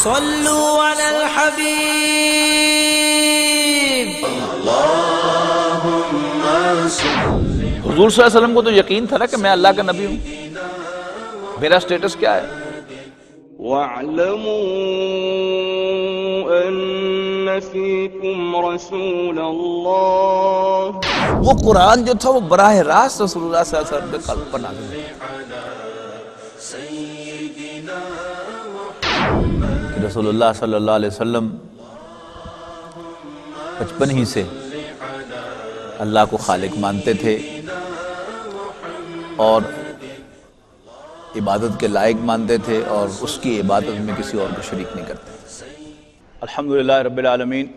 صلوا علی الحبیب۔ حضور صلی اللہ علیہ وسلم کو تو یقین تھا نا کہ میں اللہ کا نبی ہوں، میرا سٹیٹس کیا ہے۔ وَاعْلَمُوا أَنَّ فِيكُمْ رَسُولَ اللَّهِ۔ وہ قرآن جو تھا وہ براہ راست رسول اللہ صلی اللہ علیہ وسلم کے قلب پر نازل ہوا کہ رسول اللہ صلی اللہ علیہ وسلم بچپن ہی سے اللہ کو خالق مانتے تھے اور عبادت کے لائق مانتے تھے اور اس کی عبادت میں کسی اور کو شریک نہیں کرتے۔ الحمدللہ رب العالمین،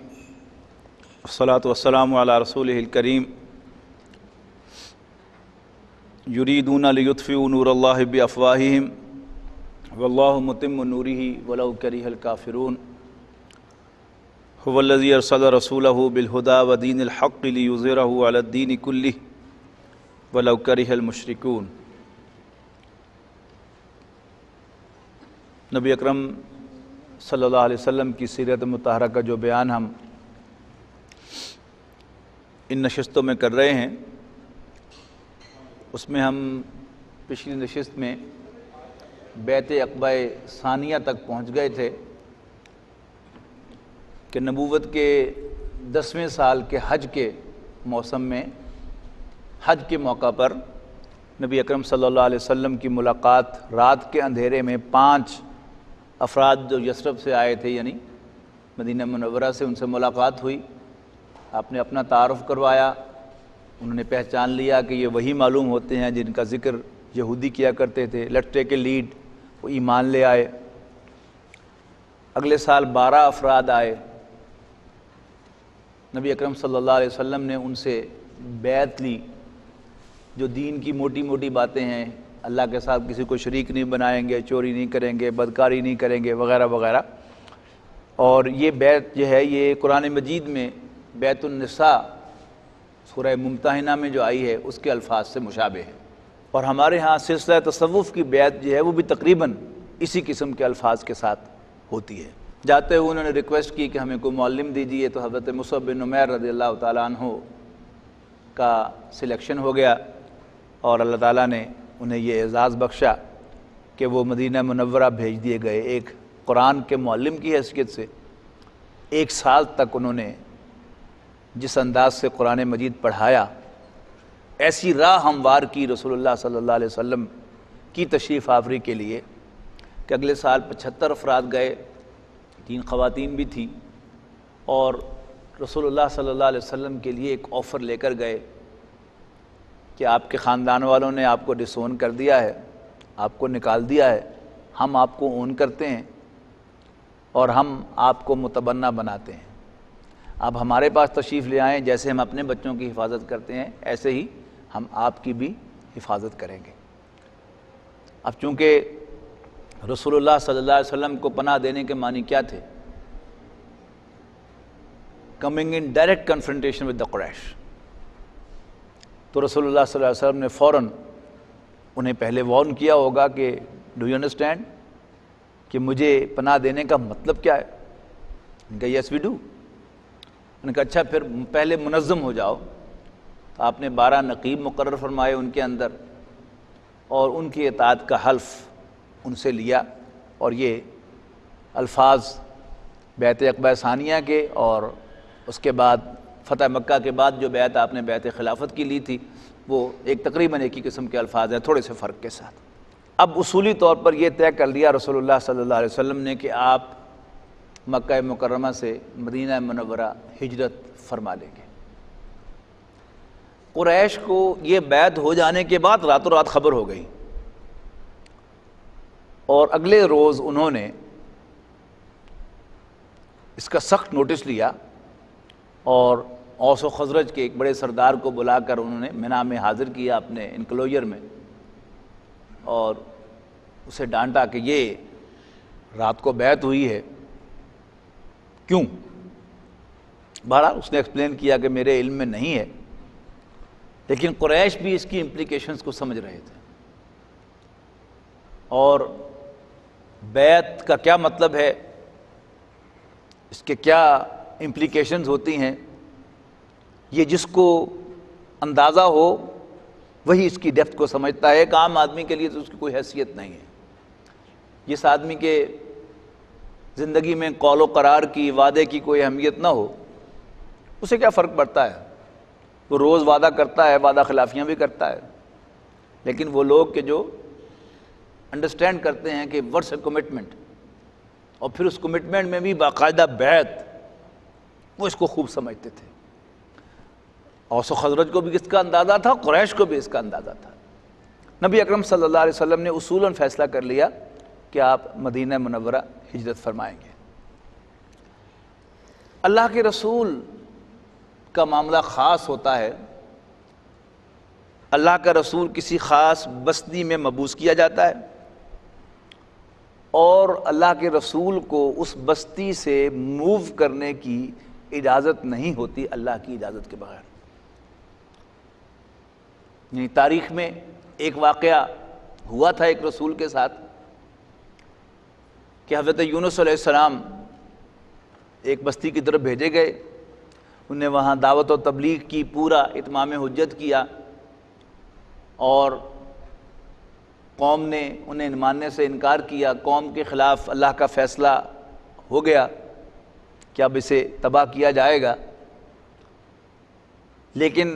والصلاة والسلام علی رسولہ الکریم، یریدون لیطفئوا نور اللہ بافواہہم واللہ متم نورہ ولو کرہ الکافرون، هو الذی ارسل رسولہ بالہدی ودین الحق لیظہرہ علی الدین کلہ ولو کرہ المشرکون۔ نبی اکرم صلی اللہ علیہ وسلم کی سیرت مطہرہ کا جو بیان ہم ان نشستوں میں کر رہے ہیں، اس میں ہم پچھلی نشست میں بیعت عقبہ ثانیہ تک پہنچ گئے تھے کہ نبوت کے 10ویں سال کے حج کے موسم میں، حج کے موقع پر نبی اکرم صلی اللہ علیہ وسلم کی ملاقات رات کے اندھیرے میں 5 افراد جو یثرب سے آئے تھے، یعنی مدینہ منورہ سے، ان سے ملاقات ہوئی۔ آپ نے اپنا تعارف کروایا، انہوں نے پہچان لیا کہ یہ وہی معلوم ہوتے ہیں جن کا ذکر یہودی کیا کرتے تھے۔ لٹے کے لیڈ وہ ایمان لے آئے۔ اگلے سال 12 افراد آئے۔ نبی اکرم صلی اللہ علیہ وسلم نے ان سے بیعت لی، جو دین کی موٹی موٹی باتیں ہیں، اللہ کے ساتھ کسی کو شریک نہیں بنائیں گے، چوری نہیں کریں گے، بدکاری نہیں کریں گے، وغیرہ وغیرہ۔ اور یہ بیعت جو ہے یہ قرآن مجید میں بیعت النساء سورہ ممتحنہ میں جو آئی ہے اس کے الفاظ سے مشابہ ہے، اور ہمارے ہاں سلسلہ تصوف کی بیعت جو ہے وہ بھی تقریباً اسی قسم کے الفاظ کے ساتھ ہوتی ہے۔ جاتے ہوئے انہوں نے ریکویسٹ کی کہ ہمیں کوئی معلم دیجیے، تو حضرت مصعب بن عمیر رضی اللہ تعالیٰ عنہ کا سلیکشن ہو گیا، اور اللہ تعالیٰ نے انہیں یہ اعزاز بخشا کہ وہ مدینہ منورہ بھیج دیے گئے۔ ایک قرآن کے معلم کی حیثیت سے 1 سال تک انہوں نے جس انداز سے قرآن مجید پڑھایا، ایسی راہ ہموار کی رسول اللہ صلی اللہ علیہ وسلم کی تشریف آوری کے لیے کہ اگلے سال 75 افراد گئے، 3 خواتین بھی تھیں، اور رسول اللہ صلی اللہ علیہ وسلم کے لیے ایک آفر لے کر گئے کہ آپ کے خاندان والوں نے آپ کو ڈسون کر دیا ہے، آپ کو نکال دیا ہے، ہم آپ کو اون کرتے ہیں اور ہم آپ کو متبنہ بناتے ہیں۔ آپ ہمارے پاس تشریف لے آئیں، جیسے ہم اپنے بچوں کی حفاظت کرتے ہیں ایسے ہی ہم آپ کی بھی حفاظت کریں گے۔ اب چونکہ رسول اللہ صلی اللہ علیہ وسلم کو پناہ دینے کے معنی کیا تھے؟ Coming in direct confrontation with the Quraysh. تو رسول اللہ صلی اللہ علیہ وسلم نے فوراً انہیں پہلے وارن کیا ہوگا کہ ڈو یو انڈرسٹینڈ کہ مجھے پناہ دینے کا مطلب کیا ہے؟ ان کا یس وی ڈو۔ ان کا اچھا پھر پہلے منظم ہو جاؤ۔ تو آپ نے 12 نقیب مقرر فرمائے ان کے اندر، اور ان کی اطاعت کا حلف ان سے لیا، اور یہ الفاظ بیعت عقبہ ثانیہ کے اور اس کے بعد فتح مکہ کے بعد جو بیعت آپ نے بیعت خلافت کی لی تھی، وہ ایک تقریباً ایک ہی قسم کے الفاظ ہیں، تھوڑے سے فرق کے ساتھ۔ اب اصولی طور پر یہ طے کر لیا رسول اللہ صلی اللہ علیہ وسلم نے کہ آپ مکہ مکرمہ سے مدینہ منورہ ہجرت فرما لیں گے۔ قریش کو یہ بیعت ہو جانے کے بعد راتوں رات خبر ہو گئی، اور اگلے روز انہوں نے اس کا سخت نوٹس لیا، اور اوس و خزرج کے ایک بڑے سردار کو بلا کر انہوں نے منا میں حاضر کیا اپنے انکلوجر میں، اور اسے ڈانٹا کہ یہ رات کو بیعت ہوئی ہے، کیوں؟ بہرحال اس نے ایکسپلین کیا کہ میرے علم میں نہیں ہے، لیکن قریش بھی اس کی امپلیکیشنز کو سمجھ رہے تھے، اور بیعت کا کیا مطلب ہے اس کے کیا امپلیکیشنز ہوتی ہیں، یہ جس کو اندازہ ہو وہی اس کی ڈیپتھ کو سمجھتا ہے۔ ایک عام آدمی کے لیے تو اس کی کوئی حیثیت نہیں ہے۔ جس آدمی کے زندگی میں قول و قرار کی، وعدے کی کوئی اہمیت نہ ہو، اسے کیا فرق پڑتا ہے؟ وہ روز وعدہ کرتا ہے، وعدہ خلافیاں بھی کرتا ہے، لیکن وہ لوگ کہ جو انڈرسٹینڈ کرتے ہیں کہ ورڈس اے کمٹمنٹ، اور پھر اس کمٹمنٹ میں بھی باقاعدہ بیعت، وہ اس کو خوب سمجھتے تھے۔ اوس و خزرج کو بھی اس کا اندازہ تھا، قریش کو بھی اس کا اندازہ تھا۔ نبی اکرم صلی اللہ علیہ وسلم نے اصولاً فیصلہ کر لیا کہ آپ مدینہ منورہ ہجرت فرمائیں گے۔ اللہ کے رسول کا معاملہ خاص ہوتا ہے۔ اللہ کا رسول کسی خاص بستی میں مبعوث کیا جاتا ہے، اور اللہ کے رسول کو اس بستی سے موو کرنے کی اجازت نہیں ہوتی اللہ کی اجازت کے بغیر۔ یعنی تاریخ میں ایک واقعہ ہوا تھا ایک رسول کے ساتھ کہ حضرت یونس علیہ السلام ایک بستی کی طرف بھیجے گئے، انہوں نے وہاں دعوت و تبلیغ کی، پورا اتمام حجت کیا، اور قوم نے انہیں ماننے سے انکار کیا۔ قوم کے خلاف اللہ کا فیصلہ ہو گیا کہ اب اسے تباہ کیا جائے گا، لیکن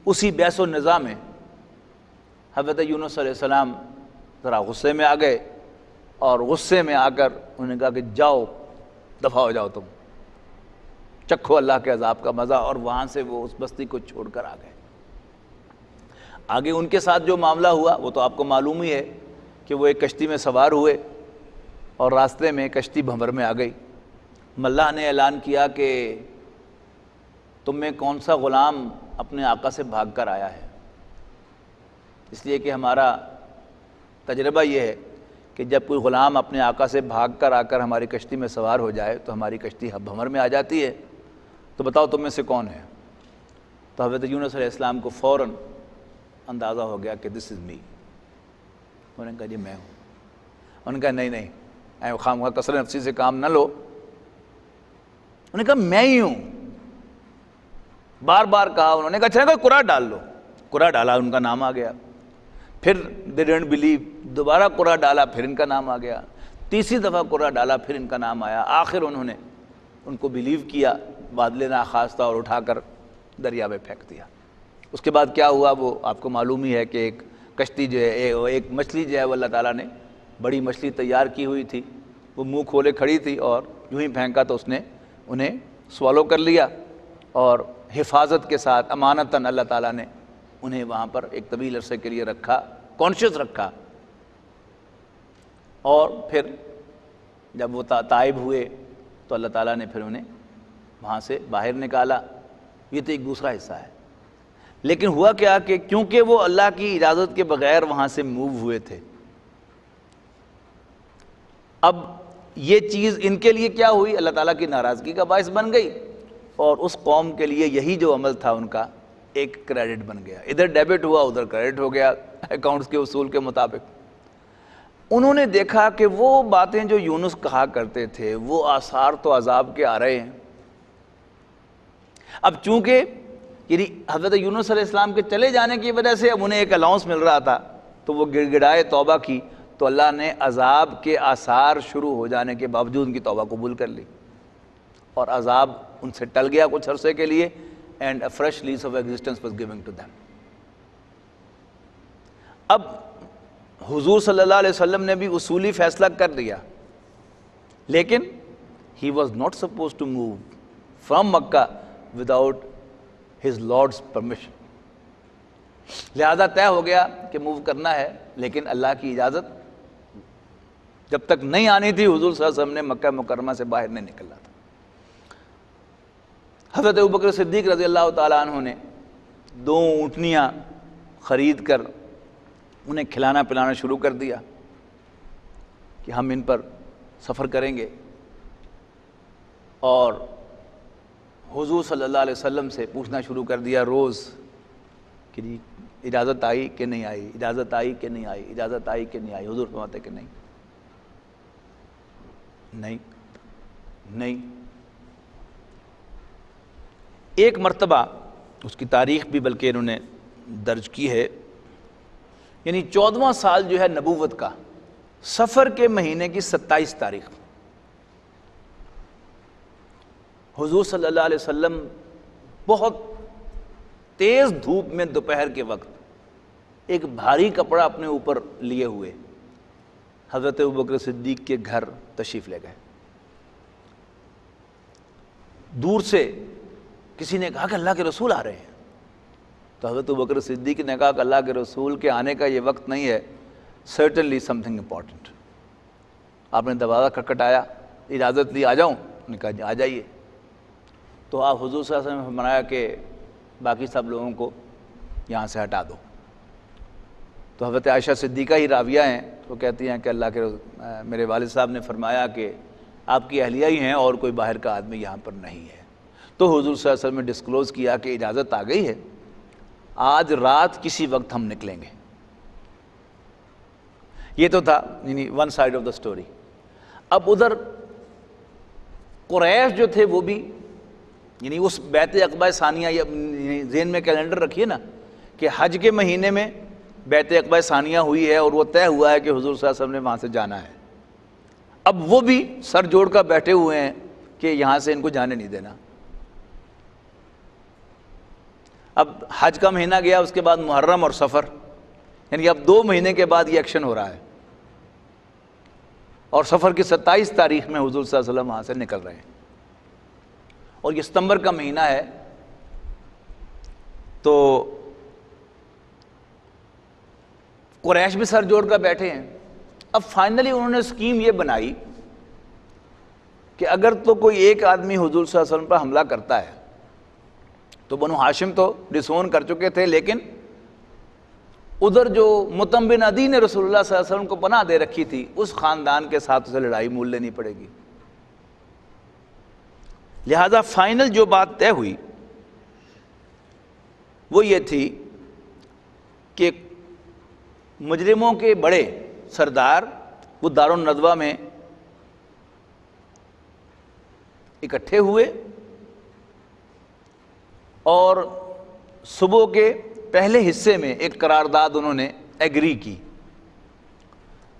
اسی بحث و نظام میں حضرت یونس علیہ السلام ذرا غصے میں آ گئے، اور غصے میں آ کر انہوں نے کہا کہ جاؤ، دفع ہو جاؤ، تم چکھو اللہ کے عذاب کا مزہ، اور وہاں سے وہ اس بستی کو چھوڑ کر آ گئے۔ آگے ان کے ساتھ جو معاملہ ہوا وہ تو آپ کو معلوم ہی ہے کہ وہ ایک کشتی میں سوار ہوئے، اور راستے میں کشتی بھنور میں آ گئی۔ اللہ نے اعلان کیا کہ تم میں کون سا غلام اپنے آقا سے بھاگ کر آیا ہے؟ اس لیے کہ ہمارا تجربہ یہ ہے کہ جب کوئی غلام اپنے آقا سے بھاگ کر آ کر ہماری کشتی میں سوار ہو جائے تو ہماری کشتی بھنور میں آ جاتی ہے۔ تو بتاؤ تم میں سے کون ہے؟ تو حضرت یونس علیہ السلام کو فوراً اندازہ ہو گیا کہ دس از می۔ انہوں نے کہا جی میں ہوں۔ انہوں نے کہا نہیں، اے خام خواہ کثرت نفسی سے کام نہ لو۔ انہوں نے کہا میں ہی ہوں، بار بار کہا۔ انہوں نے کہا اچھا قرآن ڈال لو۔ قرآن ڈالا، ان کا نام آ گیا۔ پھر دے ڈونٹ بلیو، دوبارہ قرآن ڈالا، پھر ان کا نام آ گیا۔ تیسری دفعہ قرآن ڈالا، پھر ان کا نام آیا۔ آخر انہوں نے ان کو بلیو کیا، بادل ناخواستہ، اور اٹھا کر دریا میں پھینک دیا۔ اس کے بعد کیا ہوا وہ آپ کو معلوم ہی ہے کہ ایک کشتی جو ہے، ایک مچھلی جو ہے وہ اللہ تعالیٰ نے بڑی مچھلی تیار کی ہوئی تھی، وہ منہ کھولے کھڑی تھی، اور یوں ہی پھینکا تو اس نے انہیں سوالو کر لیا، اور حفاظت کے ساتھ امانتاً اللہ تعالیٰ نے انہیں وہاں پر ایک طویل عرصے کے لیے رکھا، کانشیس رکھا۔ اور پھر جب وہ تائب ہوئے تو اللہ تعالیٰ نے پھر انہیں وہاں سے باہر نکالا۔ یہ تو ایک دوسرا حصہ ہے۔ لیکن ہوا کیا کہ کیونکہ وہ اللہ کی اجازت کے بغیر وہاں سے موو ہوئے تھے، اب یہ چیز ان کے لیے کیا ہوئی؟ اللہ تعالیٰ کی ناراضگی کا باعث بن گئی، اور اس قوم کے لیے یہی جو عمل تھا ان کا ایک کریڈٹ بن گیا۔ ادھر ڈیبٹ ہوا، ادھر کریڈٹ ہو گیا اکاؤنٹس کے اصول کے مطابق۔ انہوں نے دیکھا کہ وہ باتیں جو یونس کہا کرتے تھے وہ آثار تو عذاب کے آ رہے ہیں۔ اب چونکہ یعنی حضرت یونس علیہ السلام کے چلے جانے کی وجہ سے اب انہیں ایک الاؤنس مل رہا تھا، تو وہ گڑ گڑائے، توبہ کی، تو اللہ نے عذاب کے آثار شروع ہو جانے کے باوجود ان کی توبہ قبول کر لی، اور عذاب ان سے ٹل گیا کچھ عرصے کے لیے، and a fresh lease of existence was giving to them. اب حضور صلی اللہ علیہ وسلم نے بھی اصولی فیصلہ کر دیا، لیکن he was not supposed to move from Makkah without his Lord's permission۔ لہذا طے ہو گیا کہ موو کرنا ہے، لیکن اللہ کی اجازت جب تک نہیں آنی تھی حضور صلی اللہ علیہ وسلم نے مکہ مکرمہ سے باہر نہیں نکلنا تھا۔ حضرت ابوبکر صدیق رضی اللہ تعالیٰ عنہ نے 2 اونٹنیاں خرید کر انہیں کھلانا پلانا شروع کر دیا کہ ہم ان پر سفر کریں گے، اور حضور صلی اللہ علیہ وسلم سے پوچھنا شروع کر دیا روز کہ جی اجازت آئی کہ نہیں آئی، اجازت آئی کہ نہیں آئی، اجازت آئی کہ نہیں آئی۔ حضور فرماتے کہ نہیں، ایک مرتبہ اس کی تاریخ بھی بلکہ انہوں نے درج کی ہے، یعنی 14واں سال جو ہے نبوت کا، سفر کے مہینے کی 27 تاریخ، حضور صلی اللہ علیہ وسلم بہت تیز دھوپ میں دوپہر کے وقت ایک بھاری کپڑا اپنے اوپر لیے ہوئے حضرت ابوبکر صدیق کے گھر تشریف لے گئے۔ دور سے کسی نے کہا کہ اللہ کے رسول آ رہے ہیں، تو حضرت ابوبکر صدیق نے کہا کہ اللہ کے رسول کے آنے کا یہ وقت نہیں ہے، سرٹنلی سم تھنگ امپورٹنٹ۔ آپ نے دروازہ کھٹکھٹایا، اجازت لی آ جاؤں؟ انہوں نے کہا آ جائیے۔ تو آپ حضور صلی اللہ علیہ وسلم نے فرمایا کہ باقی سب لوگوں کو یہاں سے ہٹا دو۔ تو حضرت عائشہ صدیقہ ہی راویہ ہیں، وہ کہتی ہیں کہ اللہ کے میرے والد صاحب نے فرمایا کہ آپ کی اہلیہ ہی ہیں اور کوئی باہر کا آدمی یہاں پر نہیں ہے۔ تو حضور صلی اللہ علیہ وسلم نے ڈسکلوز کیا کہ اجازت آ گئی ہے، آج رات کسی وقت ہم نکلیں گے۔ یہ تو تھا یعنی one side of the story. اب ادھر قریش جو تھے وہ بھی یعنی اس بیعت عقبہ ثانیہ، یہ ذہن میں کیلنڈر رکھیے نا کہ حج کے مہینے میں بیعت عقبہ ثانیہ ہوئی ہے اور وہ طے ہوا ہے کہ حضور صلی اللہ علیہ وسلم نے وہاں سے جانا ہے۔ اب وہ بھی سر جوڑ کر بیٹھے ہوئے ہیں کہ یہاں سے ان کو جانے نہیں دینا۔ اب حج کا مہینہ گیا، اس کے بعد محرم اور سفر، یعنی اب 2 مہینے کے بعد یہ ایکشن ہو رہا ہے، اور سفر کی 27 تاریخ میں حضور صلی اللہ علیہ وسلم وہاں سے نکل رہے ہیں، اور یہ ستمبر کا مہینہ ہے۔ تو قریش بھی سر جوڑ کر بیٹھے ہیں۔ اب فائنلی انہوں نے اسکیم یہ بنائی کہ اگر تو کوئی ایک آدمی حضور صلی اللہ علیہ وسلم پر حملہ کرتا ہے، تو بنو ہاشم تو ڈسون کر چکے تھے، لیکن ادھر جو مطعم بن عدی نے رسول اللہ صلی اللہ علیہ وسلم کو پناہ دے رکھی تھی، اس خاندان کے ساتھ اسے لڑائی مول لینی پڑے گی۔ لہذا فائنل جو بات طے ہوئی وہ یہ تھی کہ مجرموں کے بڑے سردار وہ دارالندوہ میں اکٹھے ہوئے، اور صبح کے پہلے حصے میں ایک قرارداد انہوں نے ایگری کی،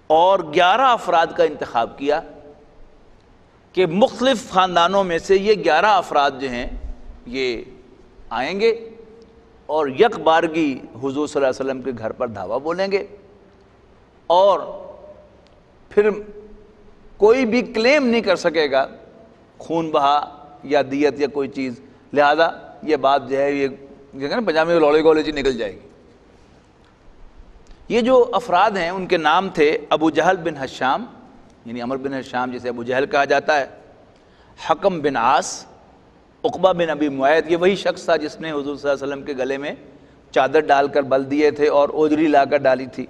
اور 11 افراد کا انتخاب کیا کہ مختلف خاندانوں میں سے یہ 11 افراد جو ہیں یہ آئیں گے اور یک بارگی حضور صلی اللہ علیہ وسلم کے گھر پر دھاوا بولیں گے، اور پھر کوئی بھی کلیم نہیں کر سکے گا خون بہا یا دیت یا کوئی چیز، لہذا یہ بات جو ہے یہ پنجابی میں لوڑے گولے جی نکل جائے گی۔ یہ جو افراد ہیں ان کے نام تھے ابو جہل بن حشام، یعنی عمر بن حشام جسے ابو جہل کہا جاتا ہے، حکم بن عاص، عقبہ بن ابی معیط، یہ وہی شخص تھا جس نے حضور صلی اللہ علیہ وسلم کے گلے میں چادر ڈال کر بل دیے تھے اور اوجری لا کر ڈالی تھی،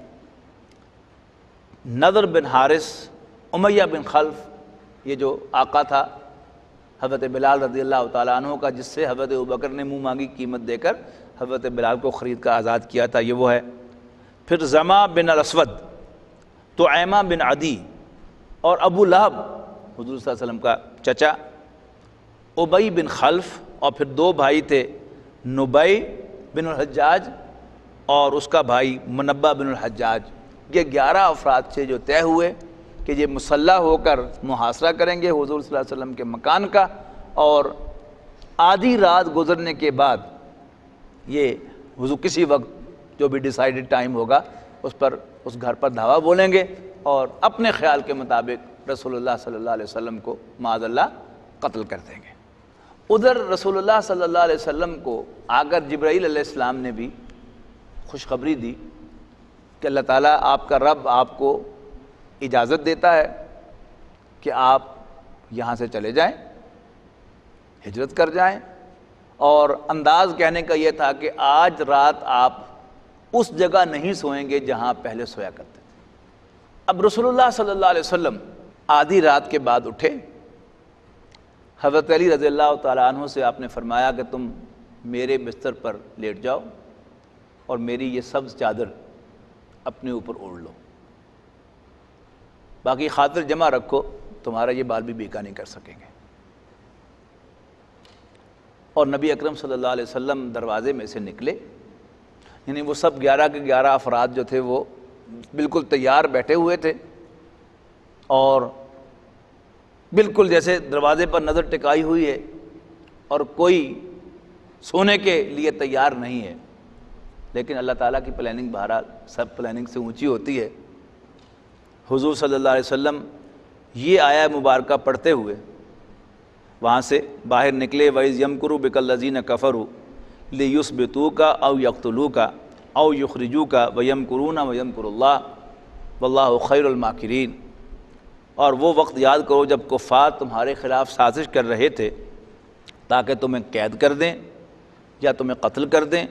نضر بن حارث، امیہ بن خلف، یہ جو آقا تھا حضرت بلال رضی اللہ تعالیٰ عنہ کا، جس سے حضرت ابوبکر نے منہ مانگی قیمت دے کر حضرت بلال کو خرید کر آزاد کیا تھا، یہ وہ ہے۔ پھر زما بن الاسود، طعیمہ بن عدی، اور ابو لہب حضور صلی اللہ علیہ وسلم کا چچا، ابی بن خلف، اور پھر 2 بھائی تھے، نبی بن الحجاج اور اس کا بھائی منبہ بن الحجاج۔ یہ 11 افراد سے جو طے ہوئے کہ یہ مسلح ہو کر محاصرہ کریں گے حضور صلی اللہ علیہ وسلم کے مکان کا، اور آدھی رات گزرنے کے بعد یہ حضور کسی وقت جو بھی ڈیسائیڈڈ ٹائم ہوگا اس پر اس گھر پر دھاوا بولیں گے، اور اپنے خیال کے مطابق رسول اللہ صلی اللہ علیہ وسلم کو معاذ اللہ قتل کر دیں گے۔ ادھر رسول اللہ صلی اللہ علیہ وسلم کو آ کر جبرائیل علیہ السلام نے بھی خوشخبری دی کہ اللہ تعالیٰ آپ کا رب آپ کو اجازت دیتا ہے کہ آپ یہاں سے چلے جائیں، ہجرت کر جائیں، اور انداز کہنے کا یہ تھا کہ آج رات آپ اس جگہ نہیں سوئیں گے جہاں پہلے سویا کرتے تھے۔ اب رسول اللہ صلی اللہ علیہ وسلم آدھی رات کے بعد اٹھے، حضرت علی رضی اللہ تعالیٰ عنہ سے آپ نے فرمایا کہ تم میرے بستر پر لیٹ جاؤ اور میری یہ سبز چادر اپنے اوپر اوڑھ لو، باقی خاطر جمع رکھو، تمہارا یہ بال بھی بیکا نہیں کر سکیں گے۔ اور نبی اکرم صلی اللہ علیہ وسلم دروازے میں سے نکلے، یعنی وہ سب 11 کے 11 افراد جو تھے وہ بالکل تیار بیٹھے ہوئے تھے، اور بالکل جیسے دروازے پر نظر ٹکائی ہوئی ہے اور کوئی سونے کے لیے تیار نہیں ہے، لیکن اللہ تعالیٰ کی پلاننگ بہرحال سب پلاننگ سے اونچی ہوتی ہے۔ حضور صلی اللہ علیہ وسلم یہ آیہ مبارکہ پڑھتے ہوئے وہاں سے باہر نکلے، وَإِذْ يَمْكُرُ بِكَ الَّذِينَ كَفَرُوا لِيُثْبِتُوكَ أَوْ يَقْتُلُوكَ أَوْ يُخْرِجُوكَ وَيَمْكُرُونَ وَيَمْكُرُ اللَّهُ وَاللَّهُ خَيْرُ الْمَاكِرِينَ۔ اور وہ وقت یاد کرو جب کفار تمہارے خلاف سازش کر رہے تھے تاکہ تمہیں قید کر دیں یا تمہیں قتل کر دیں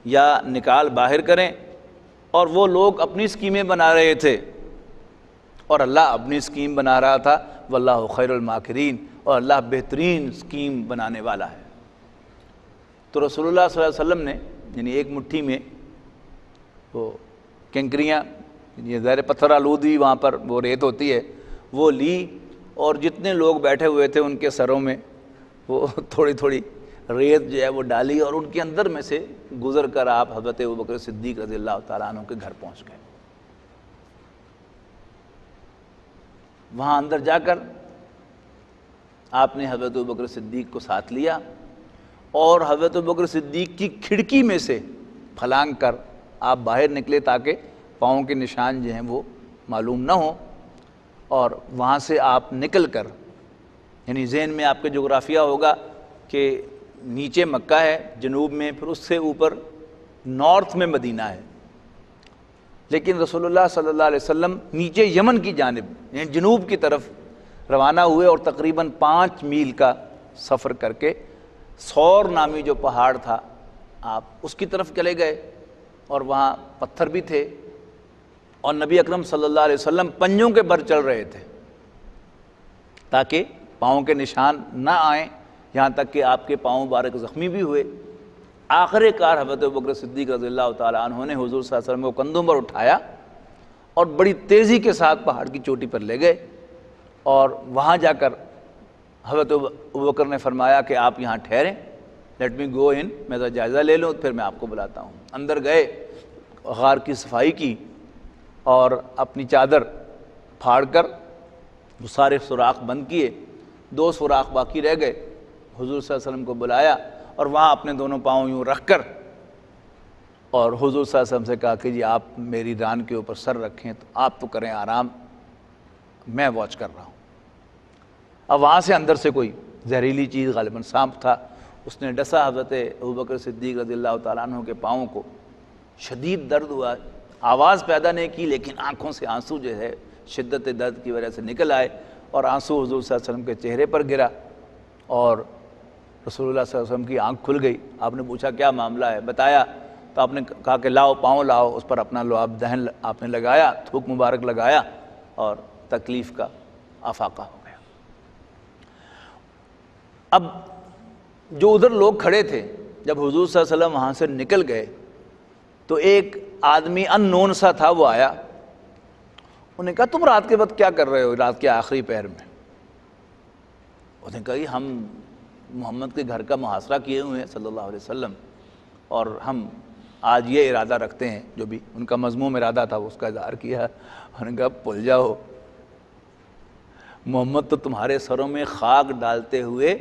یا نکال باہر کریں، اور وہ لوگ اپنی اسکیمیں بنا رہے تھے اور اللہ اپنی اسکیم بنا رہا تھا، واللہ خیر الماکرین، اور اللہ بہترین اسکیم بنانے والا ہے۔ تو رسول اللہ صلی اللہ علیہ وسلم نے یعنی ایک مٹھی میں وہ کنکریاں، یہ ظاہر پتھر آلودی وہاں پر وہ ریت ہوتی ہے، وہ لی، اور جتنے لوگ بیٹھے ہوئے تھے ان کے سروں میں وہ تھوڑی تھوڑی ریت جو ہے وہ ڈالی، اور ان کے اندر میں سے گزر کر آپ حضرت ابوبکر صدیق رضی اللہ تعالیٰ عنہ کے گھر پہنچ گئے۔ وہاں اندر جا کر آپ نے حضرت ابوبکر صدیق کو ساتھ لیا، اور حضرت ابوبکر صدیق کی کھڑکی میں سے پھلانگ کر آپ باہر نکلے تاکہ پاؤں کے نشان جو ہیں وہ معلوم نہ ہوں، اور وہاں سے آپ نکل کر، یعنی ذہن میں آپ کے جغرافیہ ہوگا کہ نیچے مکہ ہے جنوب میں، پھر اس سے اوپر نارتھ میں مدینہ ہے، لیکن رسول اللہ صلی اللہ علیہ وسلم نیچے یمن کی جانب یعنی جنوب کی طرف روانہ ہوئے، اور تقریباً 5 میل کا سفر کر کے سور نامی جو پہاڑ تھا آپ اس کی طرف چلے گئے، اور وہاں پتھر بھی تھے، اور نبی اکرم صلی اللہ علیہ وسلم پنجوں کے بر چل رہے تھے تاکہ پاؤں کے نشان نہ آئیں، یہاں تک کہ آپ کے پاؤں مبارک زخمی بھی ہوئے۔ آخر کار حضرت ابوبکر صدیق رضی اللہ تعالیٰ عنہ نے حضور صلی اللہ علیہ وسلم کو کندھوں پر اٹھایا اور بڑی تیزی کے ساتھ پہاڑ کی چوٹی پر لے گئے، اور وہاں جا کر حضرت ابوبکر نے فرمایا کہ آپ یہاں ٹھہریں، لیٹ می گو ان، میں ذرا جائزہ لے لوں پھر میں آپ کو بلاتا ہوں۔ اندر گئے، غار کی صفائی کی، اور اپنی چادر پھاڑ کر وہ سارے سوراخ بند کیے، 2 سوراخ باقی رہ گئے، حضور صلی اللہ علیہ وسلم کو بلایا، اور وہاں اپنے دونوں پاؤں یوں رکھ کر اور حضور صلی اللہ علیہ وسلم سے کہا کہ جی آپ میری ران کے اوپر سر رکھیں، تو آپ تو کریں آرام، میں واچ کر رہا ہوں۔ اب وہاں سے اندر سے کوئی زہریلی چیز، غالباً سانپ تھا، اس نے ڈسا حضرت ابوبکر صدیق رضی اللہ تعالیٰ عنہ کے پاؤں کو، شدید درد ہوا، آواز پیدا نہیں کی لیکن آنکھوں سے آنسو جو ہے شدت درد کی وجہ سے نکل آئے، اور آنسو حضور صلی اللہ علیہ وسلم کے چہرے پر گرا، اور رسول اللہ صلی اللہ علیہ وسلم کی آنکھ کھل گئی۔ آپ نے پوچھا کیا معاملہ ہے، بتایا، تو آپ نے کہا کہ لاؤ پاؤں لاؤ، اس پر اپنا لعاب دہن آپ نے لگایا، تھوک مبارک لگایا، اور تکلیف کا افاقہ ہو گیا۔ اب جو ادھر لوگ کھڑے تھے، جب حضور صلی اللہ علیہ وسلم وہاں سے نکل گئے تو ایک آدمی ان نون سا تھا، وہ آیا، انہوں نے کہا تم رات کے وقت کیا کر رہے ہو، رات کے آخری پہر میں؟ انہوں نے کہا ہم محمد کے گھر کا محاصرہ کیے ہوئے ہیں صلی اللہ علیہ وسلم، اور ہم آج یہ ارادہ رکھتے ہیں، جو بھی ان کا مذموم ارادہ تھا وہ اس کا اظہار کیا۔ انہوں نے کہا بھول جاؤ، محمد تو تمہارے سروں میں خاک ڈالتے ہوئے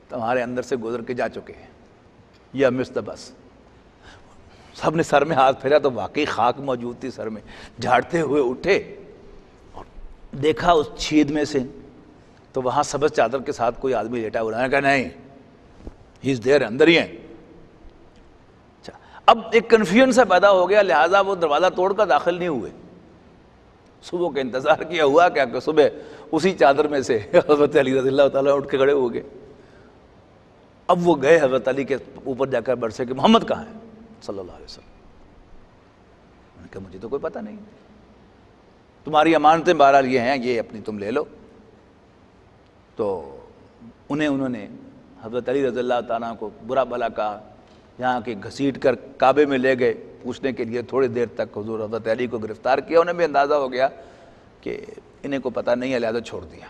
تمہارے اندر سے گزر کے جا چکے ہیں، یا مثل بس۔ سب نے سر میں ہاتھ پھیرا تو واقعی خاک موجود تھی سر میں، جھاڑتے ہوئے اٹھے اور دیکھا اس چھید میں سے تو وہاں سبز چادر کے ساتھ کوئی آدمی لیٹا ہوا، انہوں نے کہا نہیں، ہی از دیئر، اندر ہی ہیں۔ اچھا، اب ایک کنفیوژن سا پیدا ہو گیا، لہٰذا وہ دروازہ توڑ کر داخل نہیں ہوئے، صبح کا انتظار کیا۔ ہوا کیا کہ صبح اسی چادر میں سے حضرت علی رضی اللہ تعالیٰ اٹھ کے کھڑے ہو گئے۔ اب وہ گئے حضرت علی کے اوپر جا کر برسے کہ محمد کہاں ہے صلی اللہ علیہ وسلم؟ انہوں نے کہا مجھے تو کوئی پتہ نہیں، تمہاری امانتیں بہرحال یہ ہیں، یہ اپنی تم لے لو۔ تو انہوں نے حضرت علی رضی اللہ تعالیٰ کو برا بھلا کہا، یہاں کے گھسیٹ کر کعبے میں لے گئے پوچھنے کے لیے، تھوڑی دیر تک حضور حضرت علی کو گرفتار کیا، انہیں بھی اندازہ ہو گیا کہ انہیں کو پتہ نہیں ہے، لہذا چھوڑ دیا۔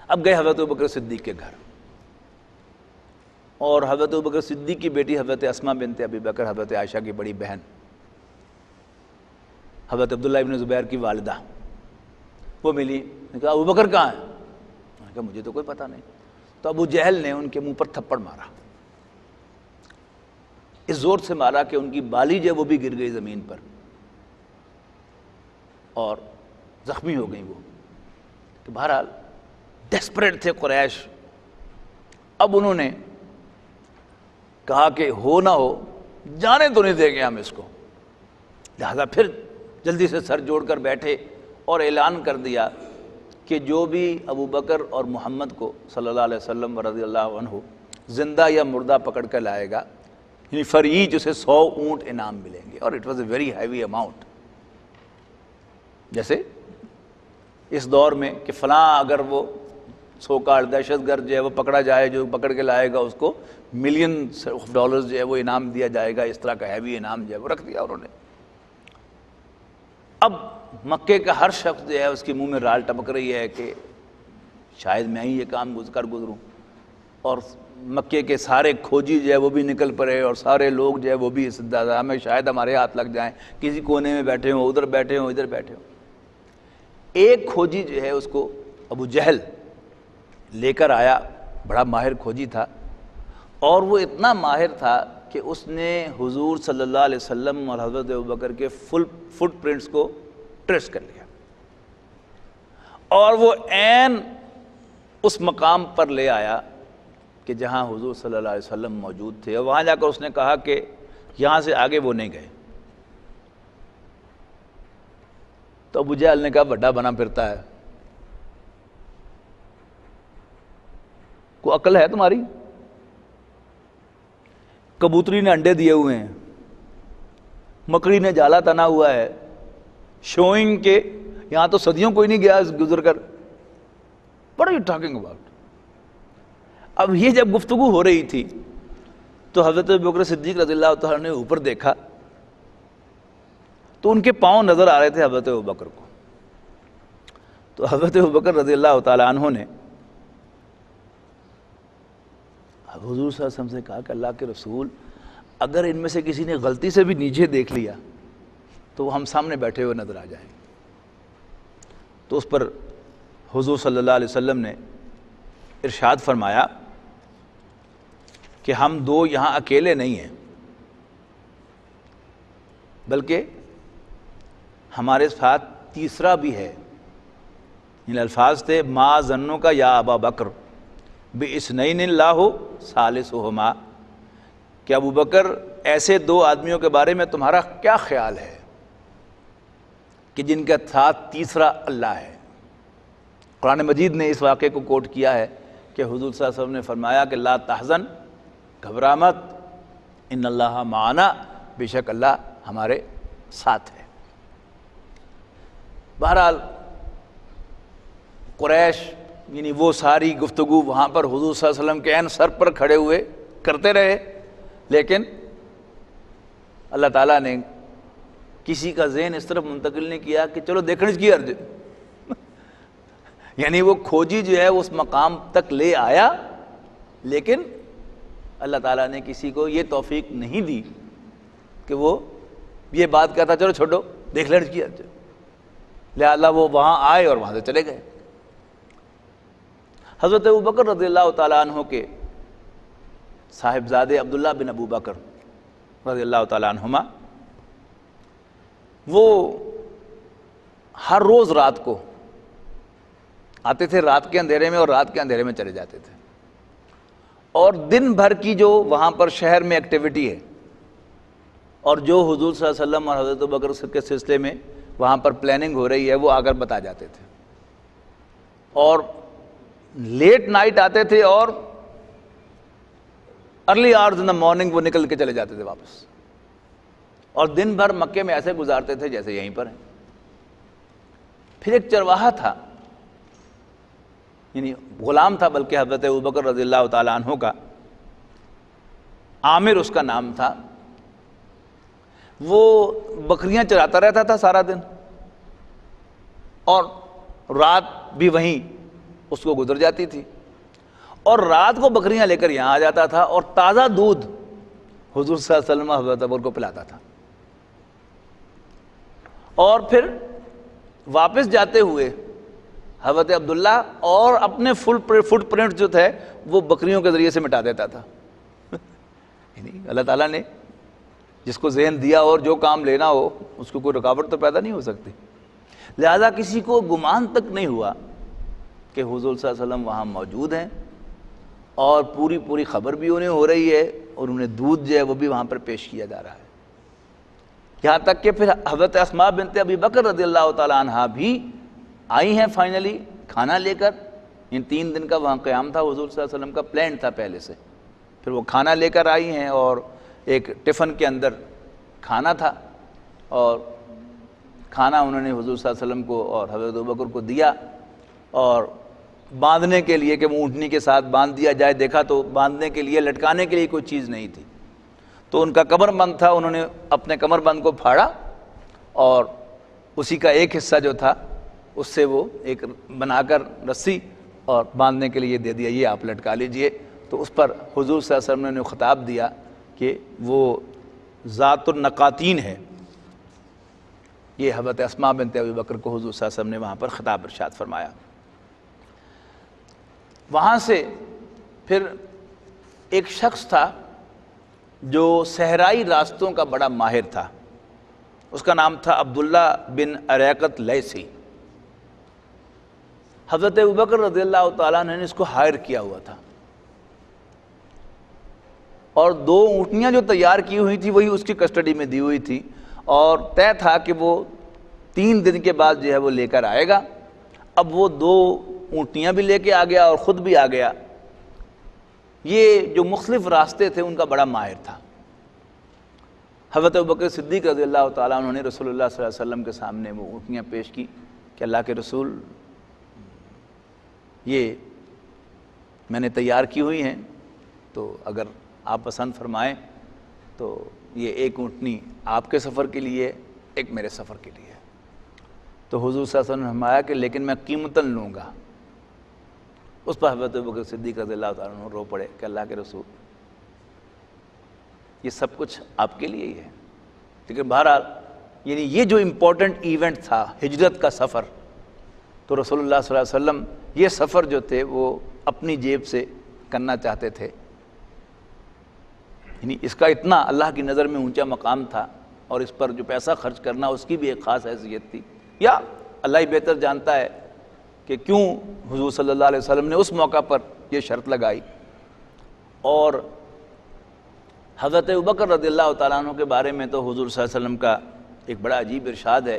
اب گئے حضرت ابوبکر صدیق کے گھر، اور حضرت ابوبکر صدیق کی بیٹی حضرت اسماء بنت ابی بکر حضرت عائشہ کی بڑی بہن حضرت عبداللہ ابن زبیر کی والدہ وہ ملی، نے کہا ابوبکر کہاں ہے؟ میں نے کہا مجھے تو کوئی پتہ نہیں۔ تو ابو جہل نے ان کے منہ پر تھپڑ مارا، اس زور سے مارا کہ ان کی بالی جو وہ بھی گر گئی زمین پر اور زخمی ہو گئی وہ۔ تو بہرحال ڈیسپریٹ تھے قریش، اب انہوں نے کہا کہ ہو نہ ہو جانے تو نہیں دیں گے ہم اس کو، لہذا پھر جلدی سے سر جوڑ کر بیٹھے اور اعلان کر دیا کہ جو بھی ابو بکر اور محمد کو صلی اللہ علیہ وسلم رضی اللہ عنہ زندہ یا مردہ پکڑ کر لائے گا، یعنی فر ایچ اسے 100 اونٹ انعام ملیں گے، اور it was a very heavy amount. جیسے اس دور میں کہ فلاں اگر وہ سو کال دہشت گرد جو ہے وہ پکڑا جائے، جو پکڑ کے لائے گا اس کو ملینز آف ڈالرز جو ہے وہ انعام دیا جائے گا، اس طرح کا ہیوی انعام جو ہے وہ رکھ دیا انہوں نے۔ اب مکے کا ہر شخص جو ہے اس کے منہ میں رال ٹپک رہی ہے کہ شاید میں ہی یہ کام گزروں، اور مکے کے سارے کھوجی جو ہے وہ بھی نکل پڑے، اور سارے لوگ جو ہے وہ بھی اس دادا میں شاید ہمارے ہاتھ لگ جائیں، کسی کونے میں بیٹھے ہوں، ادھر بیٹھے ہوں، ادھر بیٹھے ہوں۔ ایک کھوجی جو ہے اس کو ابو جہل لے کر آیا، بڑا ماہر کھوجی تھا، اور وہ اتنا ماہر تھا کہ اس نے حضور صلی اللہ علیہ وسلم اور حضرت ابوبکر کے فٹ پرنٹس کو ٹریس کر لیا، اور وہ عین اس مقام پر لے آیا کہ جہاں حضور صلی اللہ علیہ وسلم موجود تھے، اور وہاں جا کر اس نے کہا کہ یہاں سے آگے وہ نہیں گئے۔ تو ابو جہل نے کہا بڑا بنا پھرتا ہے، کوئی عقل ہے تمہاری؟ کبوتری نے انڈے دیے ہوئے ہیں، مکڑی نے جالا تنا ہوا ہے، شوئنگ کے یہاں تو صدیوں کوئی نہیں گیا گزر کر، what are you talking about؟ اب یہ جب گفتگو ہو رہی تھی تو حضرت ابوبکر صدیق رضی اللہ تعالیٰ نے اوپر دیکھا تو ان کے پاؤں نظر آ رہے تھے حضرت ابوبکر کو۔ تو حضرت ابوبکر رضی اللہ تعالیٰ عنہ نے حضور صلی اللہ علیہ وسلم سے کہا کہ اللہ کے رسول، اگر ان میں سے کسی نے غلطی سے بھی نیچے دیکھ لیا تو وہ ہم سامنے بیٹھے ہوئے نظر آ جائیں۔ تو اس پر حضور صلی اللہ علیہ وسلم نے ارشاد فرمایا کہ ہم دو یہاں اکیلے نہیں ہیں، بلکہ ہمارے ساتھ تیسرا بھی ہے۔ ان الفاظ تھے ما ظنوں کا یا ابا بکر بِاثْنَيْنِ اللَّهُ ثَالِثُهُمَا، کہ ابو بکر ایسے دو آدمیوں کے بارے میں تمہارا کیا خیال ہے کہ جن کا ساتھ تیسرا اللہ ہے۔ قرآن مجید نے اس واقعے کو کوٹ کیا ہے کہ حضور صلی اللہ علیہ وسلم نے فرمایا کہ لا تحزن، گھبرا مت، ان اللہ معنا، بے شک اللہ ہمارے ساتھ ہے۔ بہرحال قریش یعنی وہ ساری گفتگو وہاں پر حضور صلی اللہ علیہ وسلم کے عین سر پر کھڑے ہوئے کرتے رہے، لیکن اللہ تعالیٰ نے کسی کا ذہن اس طرف منتقل نہیں کیا کہ چلو دیکھنے کی عرض یعنی وہ کھوجی جو ہے اس مقام تک لے آیا، لیکن اللہ تعالیٰ نے کسی کو یہ توفیق نہیں دی کہ وہ یہ بات کہتا چلو چھوڑو دیکھ لینے کی عرض، لہذا وہ وہاں آئے اور وہاں سے چلے گئے۔ حضرت ابوبکر رضی اللہ تعالیٰ عنہ کے صاحبزادے عبداللہ بن ابو بکر رضی اللہ تعالیٰ عنہما، وہ ہر روز رات کو آتے تھے، رات کے اندھیرے میں، اور رات کے اندھیرے میں چلے جاتے تھے، اور دن بھر کی جو وہاں پر شہر میں ایکٹیویٹی ہے اور جو حضور صلی اللہ علیہ وسلم اور حضرت ابوبکر کے سلسلے میں وہاں پر پلاننگ ہو رہی ہے وہ آ کر بتا جاتے تھے، اور لیٹ نائٹ آتے تھے اور early hours in the morning وہ نکل کے چلے جاتے تھے واپس، اور دن بھر مکے میں ایسے گزارتے تھے جیسے یہیں پر ہیں۔ پھر ایک چرواہا تھا، یعنی غلام تھا بلکہ حضرت ابوبکر رضی اللہ تعالیٰ عنہ کا، عامر اس کا نام تھا، وہ بکریاں چراتا رہتا تھا سارا دن، اور رات بھی وہیں اس کو گزر جاتی تھی، اور رات کو بکریاں لے کر یہاں آ جاتا تھا اور تازہ دودھ حضور صلی اللہ علیہ وسلم حضرت ابوبکر کو پلاتا تھا. اور پھر واپس جاتے ہوئے حضرت عبداللہ اور اپنے فٹ پرنٹ جو تھے وہ بکریوں کے ذریعے سے مٹا دیتا تھا. اللہ تعالیٰ نے جس کو ذہن دیا اور جو کام لینا ہو اس کو کوئی رکاوٹ تو پیدا نہیں ہو سکتی. لہذا کسی کو گمان تک نہیں ہوا کہ حضور صلی اللہ علیہ وسلم وہاں موجود ہیں اور پوری خبر بھی انہیں ہو رہی ہے اور انہیں دودھ جو ہے وہ بھی وہاں پر پیش کیا جا رہا ہے. یہاں تک کہ پھر حضرت اسماء بنت ابی بکر رضی اللہ تعالیٰ عنہا بھی آئی ہیں فائنلی کھانا لے کر. ان 3 دن کا وہاں قیام تھا, حضور صلی اللہ علیہ وسلم کا پلان تھا پہلے سے. پھر وہ کھانا لے کر آئی ہیں اور ایک ٹفن کے اندر کھانا تھا اور کھانا انہوں نے حضور صلی اللہ علیہ وسلم کو اور حضرت ابوبکر کو دیا اور باندھنے کے لیے کہ وہ اونٹنی کے ساتھ باندھ دیا جائے. دیکھا تو باندھنے کے لیے لٹکانے کے لیے کوئی چیز نہیں تھی تو ان کا کمر بند تھا. انہوں نے اپنے کمر بند کو پھاڑا اور اسی کا ایک حصہ جو تھا اس سے وہ ایک بنا کر رسی اور باندھنے کے لیے دے دیا, یہ آپ لٹکا لیجئے. تو اس پر حضور صلی اللہ علیہ وسلم نے انہیں خطاب دیا کہ وہ ذات النقاتین ہے. یہ حضرت اسماء بنت ابی بکر کو حضور صلی اللہ علیہ وسلم نے وہاں پر خطاب ارشاد فرمایا. وہاں سے پھر ایک شخص تھا جو صحرائی راستوں کا بڑا ماہر تھا, اس کا نام تھا عبداللہ بن اریقط لیثی. حضرت ابوبکر رضی اللہ تعالیٰ نے اس کو ہائر کیا ہوا تھا اور 2 اونٹنیاں جو تیار کی ہوئی تھی وہی اس کی کسٹڈی میں دی ہوئی تھی اور طے تھا کہ وہ 3 دن کے بعد جو ہے وہ لے کر آئے گا. اب وہ 2 اونٹنیاں بھی لے کے آ گیا اور خود بھی آ گیا. یہ جو مختلف راستے تھے ان کا بڑا ماہر تھا. حضرت ابوبکر صدیق رضی اللہ تعالیٰ عنہ نے رسول اللہ صلی اللہ علیہ وسلم کے سامنے وہ اونٹنیاں پیش کی کہ اللہ کے رسول یہ میں نے تیار کی ہوئی ہیں تو اگر آپ پسند فرمائیں تو یہ ایک اونٹنی آپ کے سفر کے لیے ایک میرے سفر کے لیے. تو حضور صلی اللہ علیہ وسلم نے فرمایا کہ لیکن میں قیمتاً لوں گا. اس پر حضرت ابوبکر صدیق رضی اللہ تعالیٰ عنہ رو پڑے کہ اللہ کے رسول یہ سب کچھ آپ کے لیے ہی ہے. لیکن بہرحال یعنی یہ جو امپورٹنٹ ایونٹ تھا ہجرت کا سفر, تو رسول اللہ صلی اللہ علیہ وسلم یہ سفر جو تھے وہ اپنی جیب سے کرنا چاہتے تھے. یعنی اس کا اتنا اللہ کی نظر میں اونچا مقام تھا اور اس پر جو پیسہ خرچ کرنا اس کی بھی ایک خاص حیثیت تھی. یا اللہ ہی بہتر جانتا ہے کہ کیوں حضور صلی اللہ علیہ وسلم نے اس موقع پر یہ شرط لگائی. اور حضرت ابوبکر رضی اللہ تعالیٰ عنہ کے بارے میں تو حضور صلی اللہ علیہ وسلم کا ایک بڑا عجیب ارشاد ہے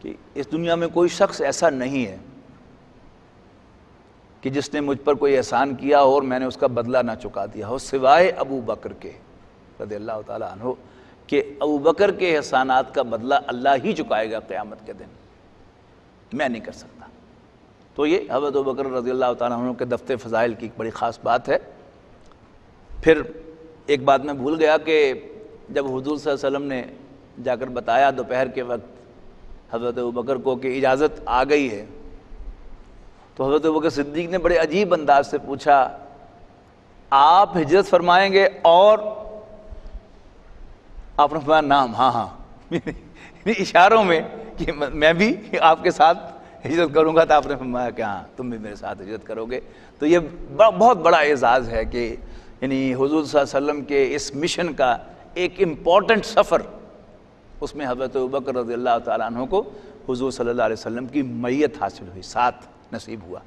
کہ اس دنیا میں کوئی شخص ایسا نہیں ہے کہ جس نے مجھ پر کوئی احسان کیا اور میں نے اس کا بدلہ نہ چکا دیا ہو سوائے ابو بکر کے رضی اللہ تعالیٰ عنہ, کہ ابو بکر کے احسانات کا بدلہ اللہ ہی چکائے گا قیامت کے دن, میں نہیں کر سکتا. تو یہ حضرت ابو بکر رضی اللہ تعالیٰ عنہ کے دفتر فضائل کی ایک بڑی خاص بات ہے. پھر ایک بات میں بھول گیا کہ جب حضور صلی اللہ علیہ وسلم نے جا کر بتایا دوپہر کے وقت حضرت ابو بکر کو کہ اجازت آ گئی ہے, تو حضرت ابو بکر صدیق نے بڑے عجیب انداز سے پوچھا آپ ہجرت فرمائیں گے؟ اور آپ نے فرمایا نام, ہاں اشاروں میں کہ میں بھی آپ کے ساتھ ہجرت کروں گا. تو آپ نے فرمایا کہ ہاں تم بھی میرے ساتھ ہجرت کرو گے. تو یہ بہت بڑا اعزاز ہے کہ یعنی حضور صلی اللہ علیہ وسلم کے اس مشن کا ایک امپورٹنٹ سفر, اس میں حضرت ابوبکر رضی اللہ تعالیٰ عنہ کو حضور صلی اللہ علیہ وسلم کی معیت حاصل ہوئی, ساتھ نصیب ہوا.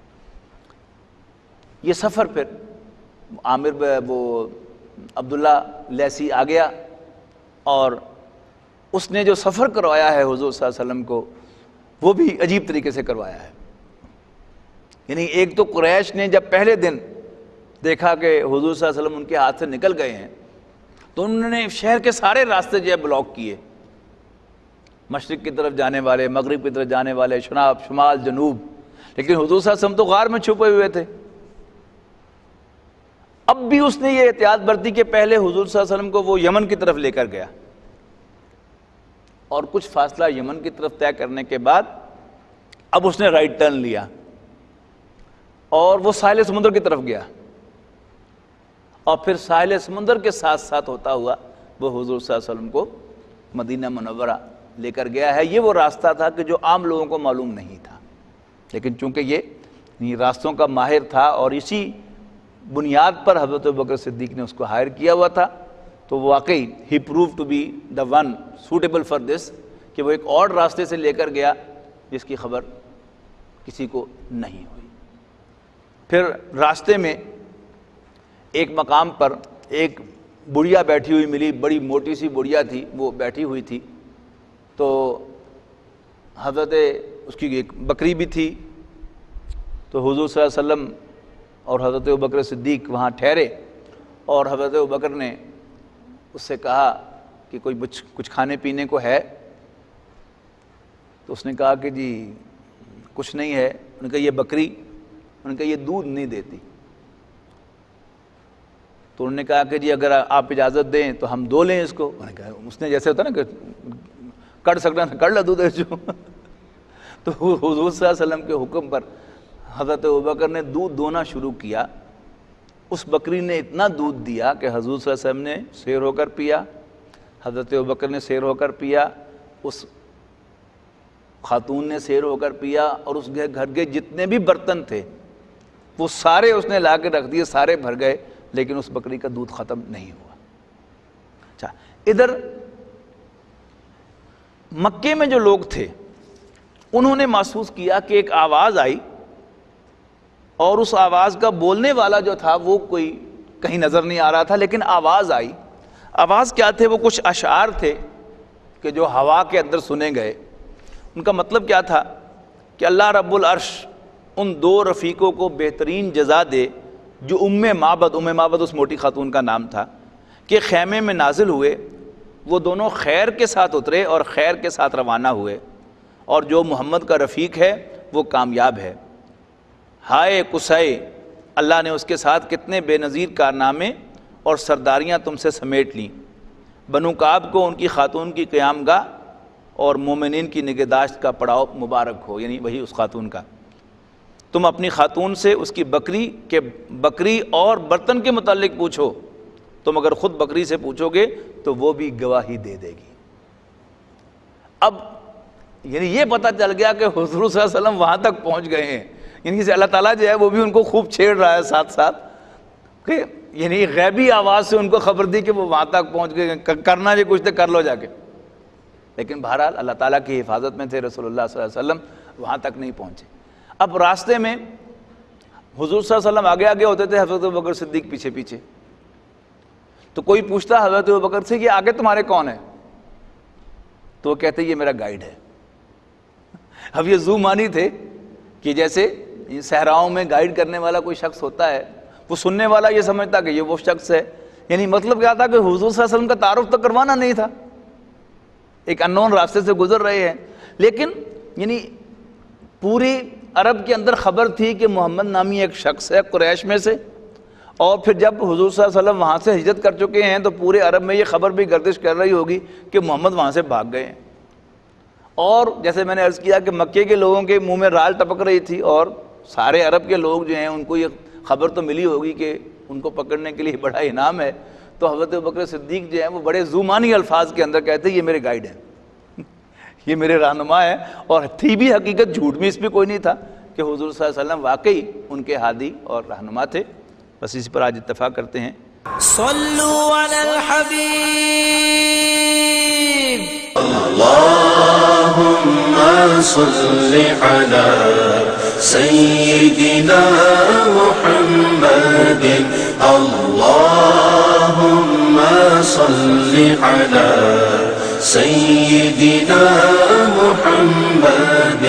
یہ سفر پھر عامر وہ عبداللہ لیثی آ گیا اور اس نے جو سفر کروایا ہے حضور صلی اللہ علیہ وسلم کو وہ بھی عجیب طریقے سے کروایا ہے. یعنی ایک تو قریش نے جب پہلے دن دیکھا کہ حضور صلی اللہ علیہ وسلم ان کے ہاتھ سے نکل گئے ہیں تو انہوں نے شہر کے سارے راستے جو ہے بلاک کیے, مشرق کی طرف جانے والے, مغرب کی طرف جانے والے, شمال جنوب. لیکن حضور صلی اللہ علیہ وسلم تو غار میں چھپے ہوئے تھے. اب بھی اس نے یہ احتیاط برتی کہ پہلے حضور صلی اللہ علیہ وسلم کو وہ یمن کی طرف لے کر گیا اور کچھ فاصلہ یمن کی طرف طے کرنے کے بعد اب اس نے رائٹ ٹرن لیا اور وہ ساحل سمندر کی طرف گیا، اور پھر ساحل سمندر کے ساتھ ساتھ ہوتا ہوا وہ حضور صلی اللہ علیہ وسلم کو مدینہ منورہ لے کر گیا ہے۔ یہ وہ راستہ تھا کہ جو عام لوگوں کو معلوم نہیں تھا، لیکن چونکہ یہ راستوں کا ماہر تھا اور اسی بنیاد پر حضرت ابوبکر صدیق نے اس کو ہائر کیا ہوا تھا، تو واقعی ہی prove to be the one suitable for this, کہ وہ ایک اور راستے سے لے کر گیا جس کی خبر کسی کو نہیں ہوئی۔ پھر راستے میں ایک مقام پر ایک بڑھیا بیٹھی ہوئی ملی، بڑی موٹی سی بڑھیا تھی، وہ بیٹھی ہوئی تھی، تو حضرت اس کی ایک بکری بھی تھی، تو حضور صلی اللہ علیہ وسلم اور حضرت ابوبکر صدیق وہاں ٹھہرے، اور حضرت ابوبکر نے اس سے کہا کہ کوئی کچھ کھانے پینے کو ہے؟ تو اس نے کہا کہ جی کچھ نہیں ہے۔ انہوں نے کہا یہ بکری، انہوں نے کہا یہ دودھ نہیں دیتی۔ تو انہوں نے کہا کہ جی اگر آپ اجازت دیں تو ہم دو لیں اس کو۔ انہوں نے کہا، اس نے جیسے ہوتا نا کہ کر سکتا ہے کر لے دودھ جو۔ تو حضور صلی اللہ علیہ وسلم کے حکم پر حضرت ابوبکر نے دودھ دونا شروع کیا۔ اس بکری نے اتنا دودھ دیا کہ حضور صلی اللہ علیہ وسلم نے سیر ہو کر پیا، حضرت ابوبکر نے سیر ہو کر پیا، اس خاتون نے سیر ہو کر پیا، اور اس گھر کے جتنے بھی برتن تھے وہ سارے اس نے لا کے رکھ دیے، سارے بھر گئے، لیکن اس بکری کا دودھ ختم نہیں ہوا۔ اچھا، ادھر مکے میں جو لوگ تھے انہوں نے محسوس کیا کہ ایک آواز آئی، اور اس آواز کا بولنے والا جو تھا وہ کوئی کہیں نظر نہیں آ رہا تھا، لیکن آواز آئی۔ آواز کیا تھے؟ وہ کچھ اشعار تھے کہ جو ہوا کے اندر سنے گئے۔ ان کا مطلب کیا تھا کہ اللہ رب العرش ان دو رفیقوں کو بہترین جزا دے جو ام معبد اس موٹی خاتون کا نام تھا، کہ خیمے میں نازل ہوئے، وہ دونوں خیر کے ساتھ اترے اور خیر کے ساتھ روانہ ہوئے، اور جو محمد کا رفیق ہے وہ کامیاب ہے۔ ہائے قصے، اللہ نے اس کے ساتھ کتنے بے نظیر کارنامے اور سرداریاں تم سے سمیٹ لیں۔ بنو کعب کو ان کی خاتون کی قیام گاہ اور مومنین کی نگہداشت کا پڑاؤ مبارک ہو، یعنی وہی اس خاتون کا۔ تم اپنی خاتون سے اس کی بکری اور برتن کے متعلق پوچھو، تم اگر خود بکری سے پوچھو گے تو وہ بھی گواہی دے دے گی۔ اب یعنی یہ پتہ چل گیا کہ حضور صلی اللہ علیہ وسلم وہاں تک پہنچ گئے ہیں، یعنی کہ اللہ تعالیٰ جو ہے وہ بھی ان کو خوب چھیڑ رہا ہے ساتھ ساتھ، کہ یعنی غیبی آواز سے ان کو خبر دی کہ وہ وہاں تک پہنچ گئے، کرنا جو کچھ تو کر لو جا کے۔ لیکن بہرحال اللہ تعالیٰ کی حفاظت میں تھے، رسول اللہ صلی اللہ علیہ وسلم وہاں تک نہیں پہنچے۔ اب راستے میں حضور صلی اللہ علیہ وسلم آگے آگے ہوتے تھے، حضرت ابوبکر صدیق پیچھے پیچھے۔ تو کوئی پوچھتا حضرت ابوبکر سے کہ آگے تمہارے کون ہے؟ تو وہ کہتے یہ میرا گائیڈ ہے۔ اب یہ زو مانی تھے کہ جیسے صحراؤں میں گائیڈ کرنے والا کوئی شخص ہوتا ہے، وہ سننے والا یہ سمجھتا کہ یہ وہ شخص ہے، یعنی مطلب کیا تھا کہ حضور صلی اللہ علیہ وسلم کا تعارف تو کروانا نہیں تھا، ایک انون راستے سے گزر رہے ہیں، لیکن یعنی پوری عرب کے اندر خبر تھی کہ محمد نامی ایک شخص ہے قریش میں سے، اور پھر جب حضور صلی اللہ علیہ وسلم وہاں سے ہجرت کر چکے ہیں تو پورے عرب میں یہ خبر بھی گردش کر رہی ہوگی کہ محمد وہاں سے بھاگ گئے ہیں۔ اور جیسے میں نے عرض کیا کہ مکے کے لوگوں کے منہ میں رال ٹپک رہی تھی، اور سارے عرب کے لوگ جو ہیں ان کو یہ خبر تو ملی ہوگی کہ ان کو پکڑنے کے لیے بڑا انعام ہے، تو حضرت ابوبکر صدیق جو ہیں وہ بڑے زومانی الفاظ کے اندر کہتے ہیں یہ میرے گائیڈ ہیں، یہ میرے رہنما ہے۔ اور تھی بھی حقیقت، جھوٹ میں اس میں کوئی نہیں تھا کہ حضور صلی اللہ علیہ وسلم واقعی ان کے ہادی اور رہنما تھے۔ بس اسی پر آج اتفاق کرتے ہیں۔ صلوا علی الحبیب اللهم صل على سيدنا محمد اللهم صل على سيدنا محمد